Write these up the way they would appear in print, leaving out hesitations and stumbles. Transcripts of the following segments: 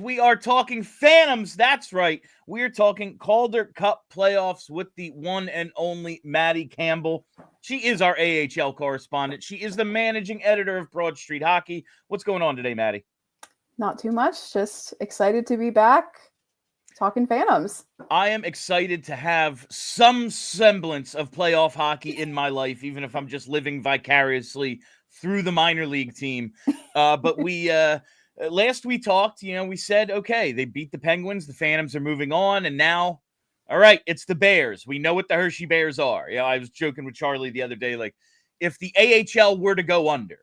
we are talking Phantoms. That's right. We're talking Calder Cup Playoffs with the one and only Maddie Campbell. She is our AHL correspondent. She is the managing editor of Broad Street Hockey. What's going on today, Maddie? Not too much. Just excited to be back talking Phantoms. I am excited to have some semblance of playoff hockey in my life, even if I'm just living vicariously through the minor league team. But last we talked, we said, okay, they beat the Penguins. The Phantoms are moving on. And now, all right, it's the Bears. We know what the Hershey Bears are. I was joking with Charlie the other day, like, if the AHL were to go under,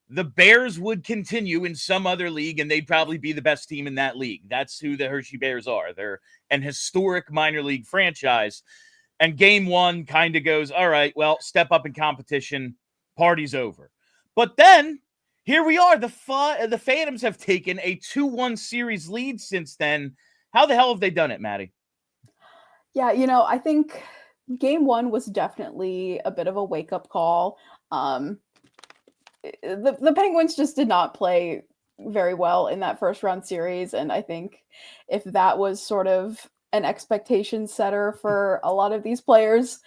the Bears would continue in some other league, and they'd probably be the best team in that league. That's who the Hershey Bears are. They're an historic minor league franchise. And game one kind of goes, all right, well, step up in competition, party's over. But then, here we are. The Phantoms have taken a 2-1 series lead since then. How the hell have they done it, Maddie? Yeah, I think game one was definitely a bit of a wake-up call. The Penguins just did not play very well in that first round series. And I think if that was sort of an expectation setter for a lot of these players,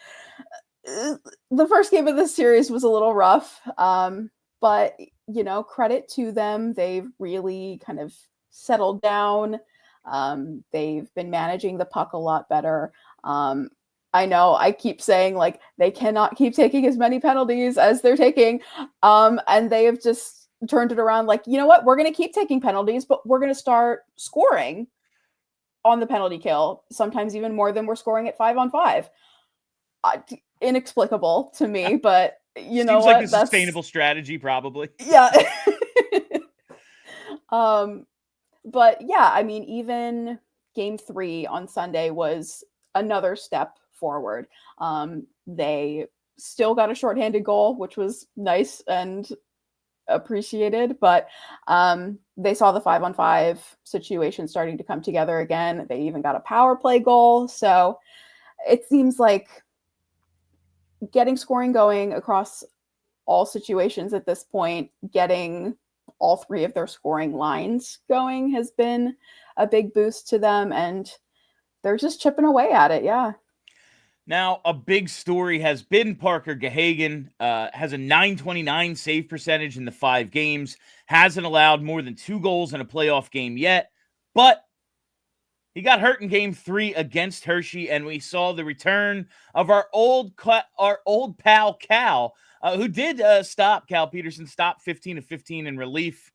the first game of this series was a little rough. But, credit to them. They've really kind of settled down. They've been managing the puck a lot better. I know I keep saying, like, they cannot keep taking as many penalties as they're taking. And they have just turned it around like, you know what? We're going to keep taking penalties, but we're going to start scoring on the penalty kill, sometimes even more than we're scoring at 5-on-5. Inexplicable to me, but know what? Seems like a sustainable strategy, probably. Yeah. But yeah, I mean, even game 3 on Sunday was another step forward. They still got a shorthanded goal, which was nice and appreciated, but they saw the 5-on-5 situation starting to come together again. They even got a power play goal. So it seems like getting scoring going across all situations at this point, getting all 3 of their scoring lines going has been a big boost to them, and they're just chipping away at it. Yeah. Now, a big story has been Parker Gahagen, has a .929 save percentage in the 5 games, hasn't allowed more than 2 goals in a playoff game yet, but he got hurt in game 3 against Hershey, and we saw the return of our old pal Cal, who did stop, Cal Peterson stopped 15 of 15 in relief.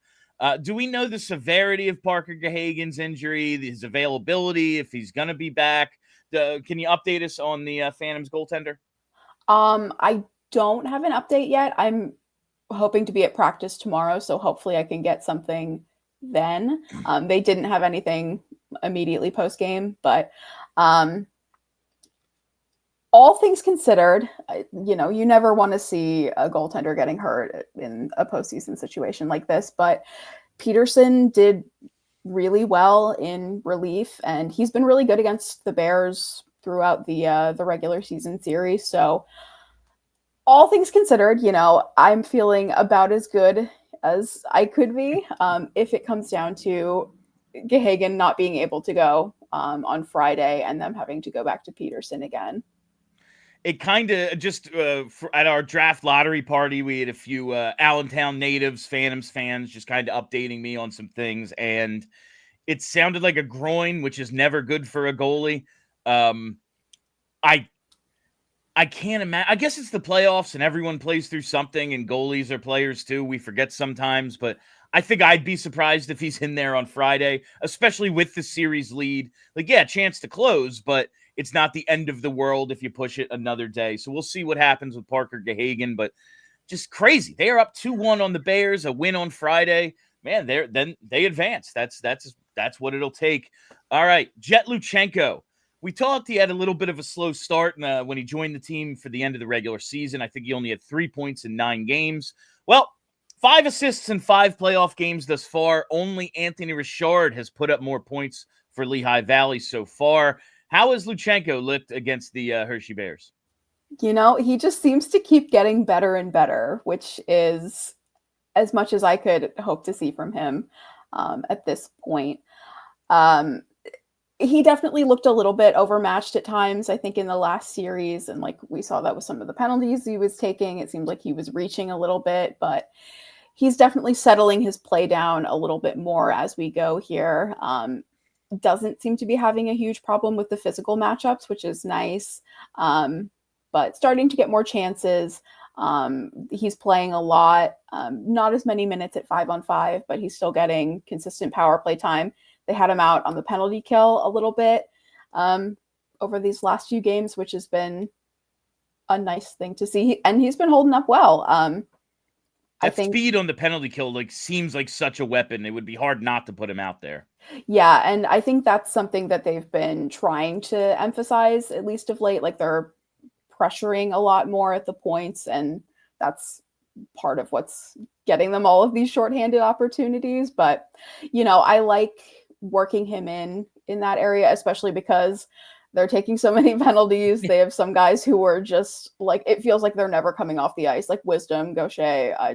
Do we know the severity of Parker Gahagen's injury, his availability, if he's going to be back? Can you update us on the Phantoms goaltender? I don't have an update yet. I'm hoping to be at practice tomorrow, so hopefully I can get something then. They didn't have anything immediately post-game, but all things considered, you never want to see a goaltender getting hurt in a postseason situation like this, but Peterson did really well in relief, and he's been really good against the Bears throughout the regular season series. So all things considered, I'm feeling about as good as I could be if it comes down to Gahagen not being able to go on Friday and them having to go back to Peterson again. It kind of just at our draft lottery party, we had a few Allentown natives, Phantoms fans, just kind of updating me on some things, and it sounded like a groin, which is never good for a goalie. I can't imagine. I guess it's the playoffs, and everyone plays through something, and goalies are players too. We forget sometimes, but I think I'd be surprised if he's in there on Friday, especially with the series lead. Like, yeah, chance to close, but it's not the end of the world if you push it another day. So we'll see what happens with Parker Gahagen, but just crazy. They are up 2-1 on the Bears, a win on Friday. Man, they advance. That's what it'll take. All right, Jett Luchanko. We talked he had a little bit of a slow start when he joined the team for the end of the regular season. I think he only had 3 points in 9 games. Well, 5 assists in 5 playoff games thus far. Only Anthony Richard has put up more points for Lehigh Valley so far. How has Luchanko looked against the Hershey Bears? He just seems to keep getting better and better, which is as much as I could hope to see from him at this point. He definitely looked a little bit overmatched at times, I think, in the last series. And like we saw that with some of the penalties he was taking. It seemed like he was reaching a little bit, but he's definitely settling his play down a little bit more as we go here. Doesn't seem to be having a huge problem with the physical matchups, which is nice. But starting to get more chances. He's playing a lot, not as many minutes at 5-on-5, but he's still getting consistent power play time. They had him out on the penalty kill a little bit over these last few games, which has been a nice thing to see. And he's been holding up well. I think speed on the penalty kill seems like such a weapon. It would be hard not to put him out there. Yeah, and I think that's something that they've been trying to emphasize, at least of late. Like they're pressuring a lot more at the points, and that's part of what's getting them all of these shorthanded opportunities. But, I like working him in that area, especially because they're taking so many penalties. They have some guys who are just like, it feels like they're never coming off the ice, like Wisdom, Gaucher. I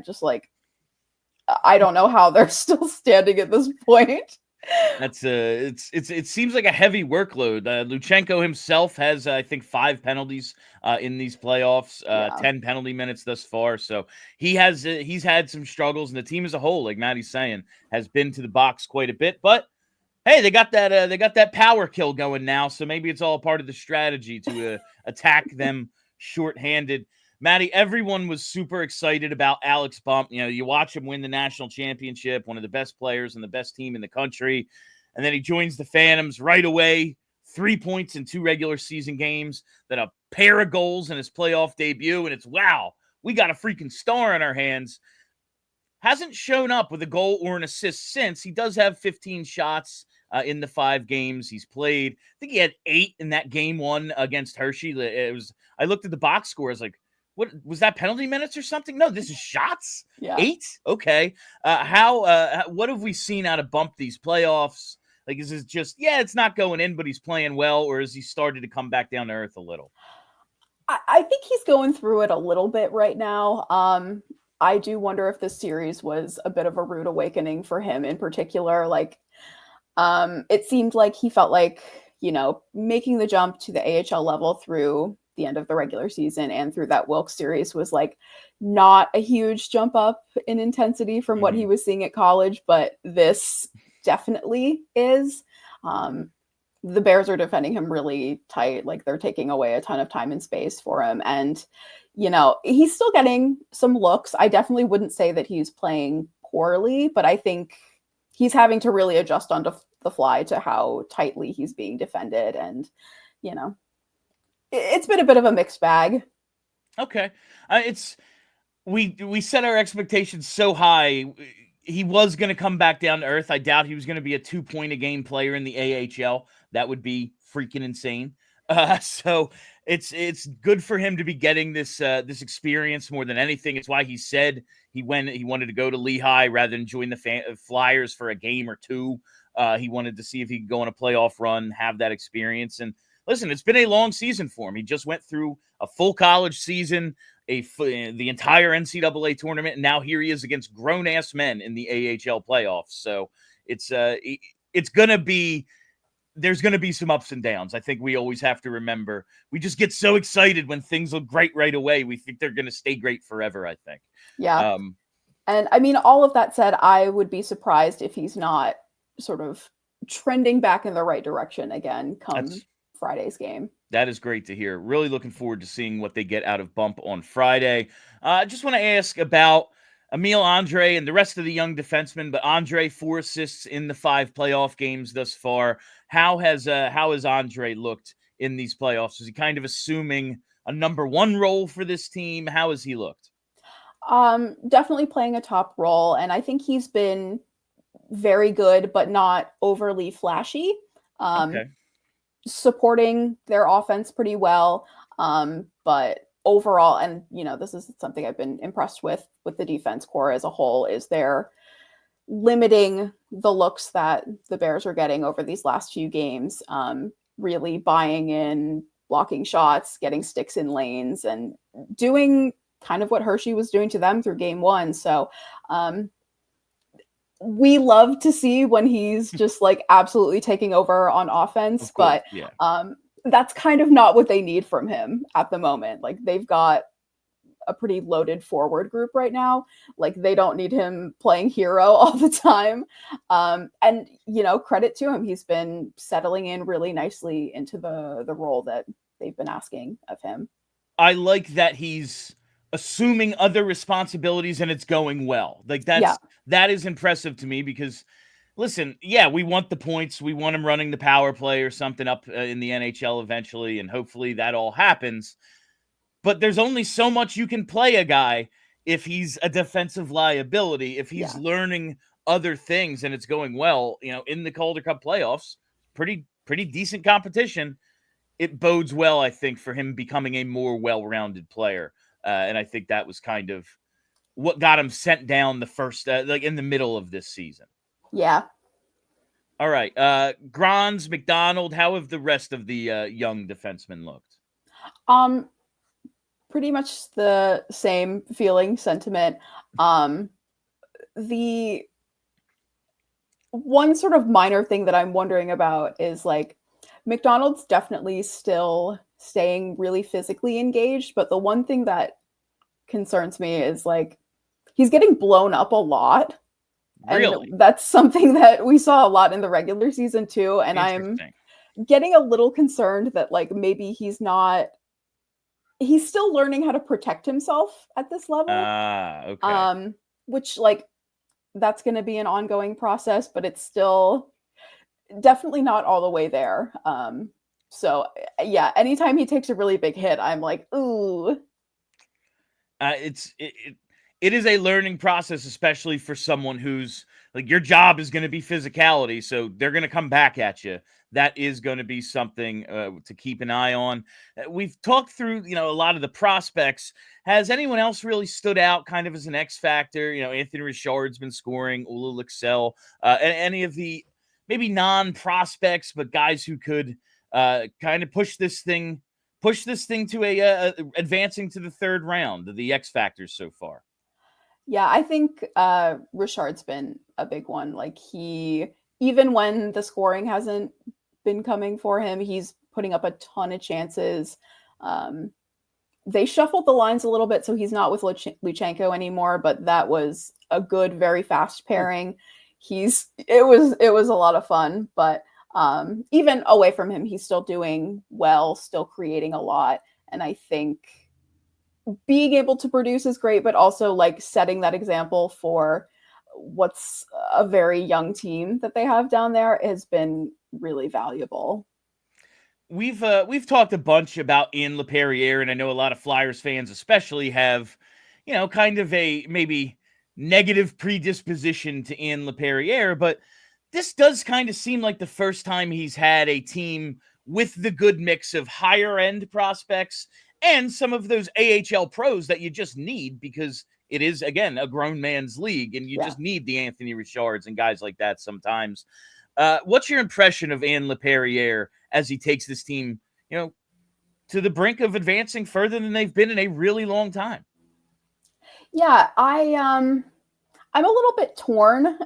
don't know how they're still standing at this point. That's it seems like a heavy workload. Luchanko himself has, I think, 5 penalties in these playoffs, 10 penalty minutes thus far. So he's had some struggles, and the team as a whole, like Maddie's saying, has been to the box quite a bit. But hey, they got that power kill going now, so maybe it's all part of the strategy to attack them shorthanded. Maddie, everyone was super excited about Alex Bump. You watch him win the national championship, one of the best players and the best team in the country. And then he joins the Phantoms right away, 3 points in 2 regular season games, then a pair of goals in his playoff debut. And it's, wow, we got a freaking star in our hands. Hasn't shown up with a goal or an assist since. He does have 15 shots in the 5 games he's played. I think he had 8 in that game 1 against Hershey. I looked at the box score. I was like, what was that, penalty minutes or something? No, this is shots. Yeah. 8. Okay. What have we seen out of Bump these playoffs? Like, is this just, it's not going in, but he's playing well, or has he started to come back down to earth a little? I think he's going through it a little bit right now. I do wonder if this series was a bit of a rude awakening for him in particular. Like, it seemed like he felt like, making the jump to the AHL level through the end of the regular season and through that Wilkes series was like not a huge jump up in intensity from what he was seeing at college, but this definitely is. The Bears are defending him really tight. Like they're taking away a ton of time and space for him. And, he's still getting some looks. I definitely wouldn't say that he's playing poorly, but I think he's having to really adjust on the fly to how tightly he's being defended. And, it's been a bit of a mixed bag. Okay. We set our expectations so high. He was going to come back down to earth. I doubt he was going to be a 2-point-a-game player in the AHL. That would be freaking insane. So it's good for him to be getting this experience more than anything. It's why he said he wanted to go to Lehigh rather than join the Flyers for a game or 2. He wanted to see if he could go on a playoff run, have that experience. And listen, it's been a long season for him. He just went through a full college season, the entire NCAA tournament, and now here he is against grown-ass men in the AHL playoffs. So it's going to be – there's going to be some ups and downs. I think we always have to remember. We just get so excited when things look great right away. We think they're going to stay great forever, I think. Yeah. And, I mean, all of that said, I would be surprised if he's not sort of trending back in the right direction again come Friday's game. That is great to hear. Really looking forward to seeing what they get out of Bump on Friday. I just want to ask about Emil Andre and the rest of the young defensemen, but Andre, 4 assists in the 5 playoff games thus far. How has Andre looked in these playoffs? Is he kind of assuming a number 1 role for this team? How has he looked? Definitely playing a top role, and I think he's been very good, but not overly flashy. Okay. Supporting their offense pretty well. But overall, and this is something I've been impressed with the defense core as a whole, is they're limiting the looks that the Bears are getting over these last few games, really buying in, blocking shots, getting sticks in lanes, and doing kind of what Hershey was doing to them through game 1. So we love to see when he's just like absolutely taking over on offense, but yeah. That's kind of not what they need from him at the moment. Like they've got a pretty loaded forward group right now. Like they don't need him playing hero all the time. And credit to him, he's been settling in really nicely into the role that they've been asking of him. I like that he's assuming other responsibilities and it's going well. Like that is impressive to me because listen, yeah, we want the points. We want him running the power play or something up in the NHL eventually, and hopefully that all happens. But there's only so much you can play a guy if he's a defensive liability, if he's learning other things and it's going well, in the Calder Cup playoffs, pretty decent competition. It bodes well, I think, for him becoming a more well-rounded player. And I think that was kind of what got him sent down the first, in the middle of this season. Yeah. All right. Grans, McDonald, how have the rest of the young defensemen looked? Pretty much the same feeling sentiment. The one sort of minor thing that I'm wondering about is like McDonald's definitely still staying really physically engaged, but the one thing that concerns me is like he's getting blown up a lot. Really? And that's something that we saw a lot in the regular season too. And I'm getting a little concerned that like maybe he's still learning how to protect himself at this level. Okay. Which like that's going to be an ongoing process, but it's still definitely not all the way there. So yeah, anytime he takes a really big hit, I'm like, ooh. It is a learning process, especially for someone who's like your job is going to be physicality. So they're going to come back at you. That is going to be something to keep an eye on. We've talked through, a lot of the prospects. Has anyone else really stood out kind of as an X factor? Anthony Richard's been scoring, Ula Lixell, and any of the maybe non-prospects, but guys who could kind of push this thing to a advancing to the third round, the X factors so far. Yeah, I think Richard's been a big one. Like even when the scoring hasn't been coming for him, he's putting up a ton of chances. They shuffled the lines a little bit, so he's not with Luchanko anymore, but that was a good, very fast pairing. It was a lot of fun, but even away from him, he's still doing well, still creating a lot. And I think being able to produce is great, but also like setting that example for what's a very young team that they have down there has been really valuable. We've talked a bunch about Ian LaPerriere, and I know a lot of Flyers fans especially have, kind of a maybe negative predisposition to Ian LaPerriere, but this does kind of seem like the first time he's had a team with the good mix of higher end prospects and some of those AHL pros that you just need because it is, again, a grown man's league, and you just need the Anthony Richards and guys like that sometimes. What's your impression of Ian LaPerriere as he takes this team, to the brink of advancing further than they've been in a really long time? Yeah, I'm a little bit torn.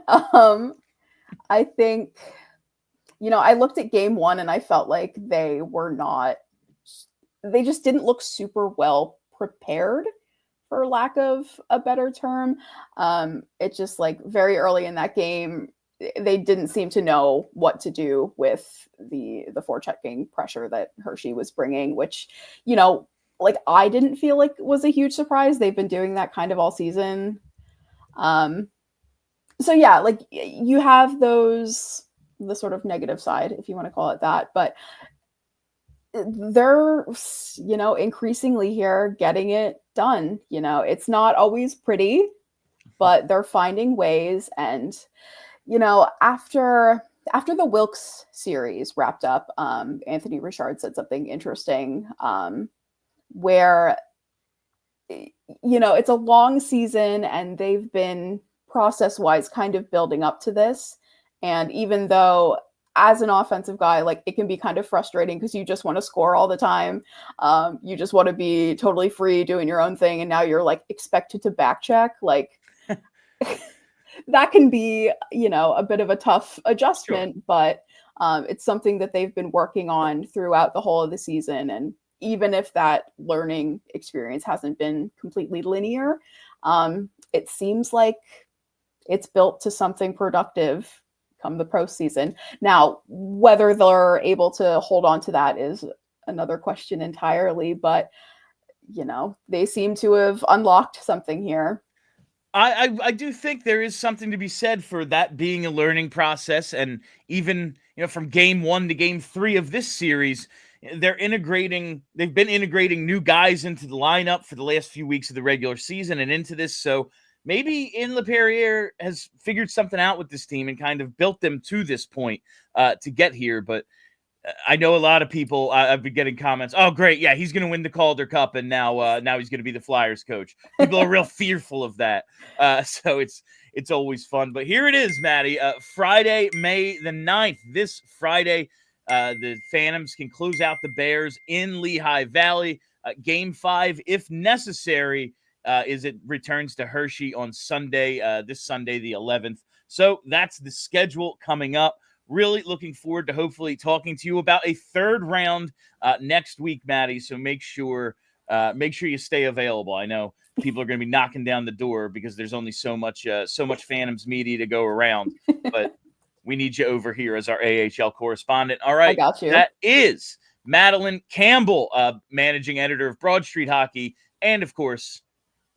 I think, I looked at game one and I felt like they just didn't look super well prepared, for lack of a better term. It's just like very early in that game, they didn't seem to know what to do with the forechecking pressure that Hershey was bringing, which, like I didn't feel like was a huge surprise. They've been doing that kind of all season. So yeah, like you have the sort of negative side, if you want to call it that, but they're, increasingly here getting it done. It's not always pretty, but they're finding ways. And, after the Wilkes series wrapped up, Anthony Richard said something interesting, where, it's a long season and they've been process-wise kind of building up to this. And even though as an offensive guy, like it can be kind of frustrating because you just want to score all the time. You just want to be totally free doing your own thing. And now you're like expected to back check. Like that can be, a bit of a tough adjustment, Sure. but it's something that they've been working on throughout the whole of the season. And even if that learning experience hasn't been completely linear, it seems like it's built to something productive come the postseason. Now, whether they're able to hold on to that is another question entirely, but they seem to have unlocked something here. I do think there is something to be said for that being a learning process, and even from game 1 to game 3 of this series, they've been integrating new guys into the lineup for the last few weeks of the regular season and into this. So maybe in LePerrier has figured something out with this team and kind of built them to this point to get here. But I know a lot of people. I've been getting comments. Oh, great! Yeah, he's going to win the Calder Cup, and now he's going to be the Flyers coach. People are real fearful of that. So it's always fun. But here it is, Maddie. Friday, May the 9th. This Friday, the Phantoms can close out the Bears in Lehigh Valley. Game 5, if necessary, is it returns to Hershey on Sunday. This Sunday, the 11th. So that's the schedule coming up. Really looking forward to hopefully talking to you about a third round next week, Maddie. So make sure you stay available. I know people are going to be knocking down the door because there's only so much Phantoms media to go around, but we need you over here as our AHL correspondent. All right, I got you. That is Madeline Campbell, managing editor of Broad Street Hockey, and of course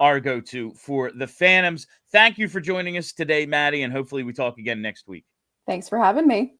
our go-to for the Phantoms. Thank you for joining us today, Maddie, and hopefully we talk again next week. Thanks for having me.